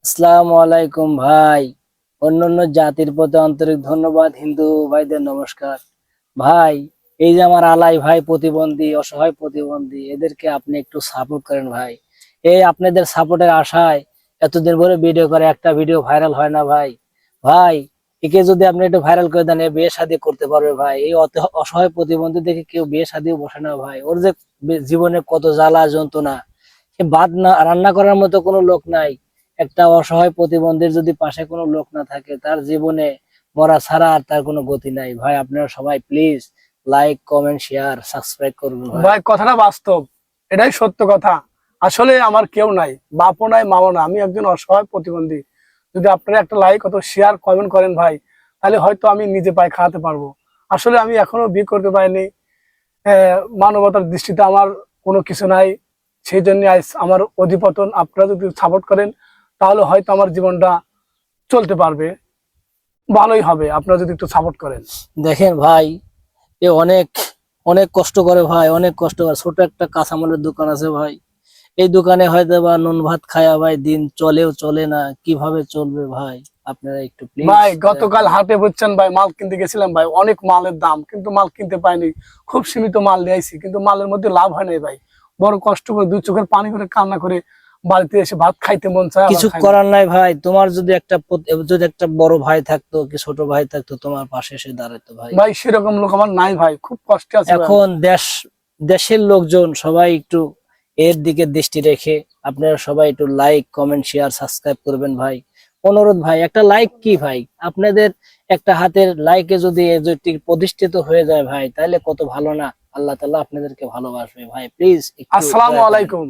আসসালামু আলাইকুম ভাই। অন্যান্য জাতির প্রতি আন্তরিক ধন্যবাদ। হিন্দু ভাইদের নমস্কার। ভাই, এই যে আমার আলাই ভাই প্রতিবন্ধী, অসহায় প্রতিবন্ধী, এদেরকে আপনি একটু সাপোর্ট করেন ভাই। এই আপনাদের সাপোর্টের আশায় এতদিন ধরে ভিডিও করে, একটা ভিডিও ভাইরাল হয় না ভাই। ভাই, একে যদি আপনি একটু ভাইরাল করে দেন, এ বিয়ে শাদী করতে পারবে ভাই। এই অসহায় প্রতিবন্ধী দেখে কেউ বিয়ে শাদীও বসে না ভাই। ওর যে জীবনে কত জ্বালা যন্ত্রণা, সে ভাত না রান্না করার মতো কোনো লোক নাই। একটা অসহায় প্রতিবন্ধীর যদি পাশে কোনো লোক না থাকে, তার জীবনে মরা ছাড়া আর তার কোনো গতি নাই ভাই। আপনারা সবাই please like, comment, share, subscribe করবেন ভাই। ভাই কথাটা বাস্তব, এটাই সত্য কথা। আসলে আমার কেউ নাই, বাপও নাই, মাও না, আমি একজন অসহায় প্রতিবন্ধী। যদি আপনারা একটা লাইক অথবা শেয়ার কমেন্ট করেন ভাই, তাহলে হয়তো আমি নিজে পায়ে খাওয়াতে পারবো। আসলে আমি এখনো বিয়ে করতে পারিনি। মানবতার দৃষ্টিতে আমার কোনো কিছু নাই, সেই জন্য আজ আমার অধিপতন। আপনারা যদি সাপোর্ট করেন তাহলে হয়তো আমার জীবনটা চলতে পারবে, ভালোই হবে আপনারা যদি একটু সাপোর্ট করেন। দেখেন ভাই, এ অনেক অনেক কষ্ট করে ভাই, অনেক কষ্ট করে। ছোট একটা কাঁচামালের দোকান আছে ভাই। এই দোকানে হয়তো বা নুন ভাত খায়া ভাই দিন চলেও চলে না, কিভাবে চলবে ভাই? আপনারা একটু প্লিজ। ভাই গতকাল হাটে বুঝছেন ভাই, মাল কিনতে গেছিলাম ভাই, অনেক মালের দাম, কিন্তু মাল কিনতে পাইনি। খুব সীমিত মাল নিয়ে আইছি, কিন্তু মালের মধ্যে লাভ হয় নাই ভাই। বড় কষ্ট করে দুই চোখের পানি করে কান্না করে বাড়িতে এসে ভাত খাইতে মন চায়, আবার কিছু খাই না। করার নাই ভাই। তোমার যদি যদি একটা বড় ভাই থাকতো, কি ছোট ভাই থাকতো, তোমার পাশে এসে দাঁড়াতো ভাই। ভাই সেরকম লোক আমার নাই ভাই, খুব কষ্টে আছে ভাই আমি। এখন দেশের লোকজন সবাই একটু এর দিকে দৃষ্টি রেখে আপনারা সবাই একটু লাইক, কমেন্ট, শেয়ার, সাবস্ক্রাইব করবেন ভাই। অনুরোধ ভাই, একটা লাইক কি ভাই, আপনাদের একটা হাতের লাইকে যদি এই যে প্রতিষ্ঠিত হয়ে যায় ভাই, তাহলে কত ভালো না। আল্লাহ তাআলা আপনাদেরকে ভালোবাসবে ভাই। প্লিজ একটু আসসালামু দয়া করেন। আলাইকুম।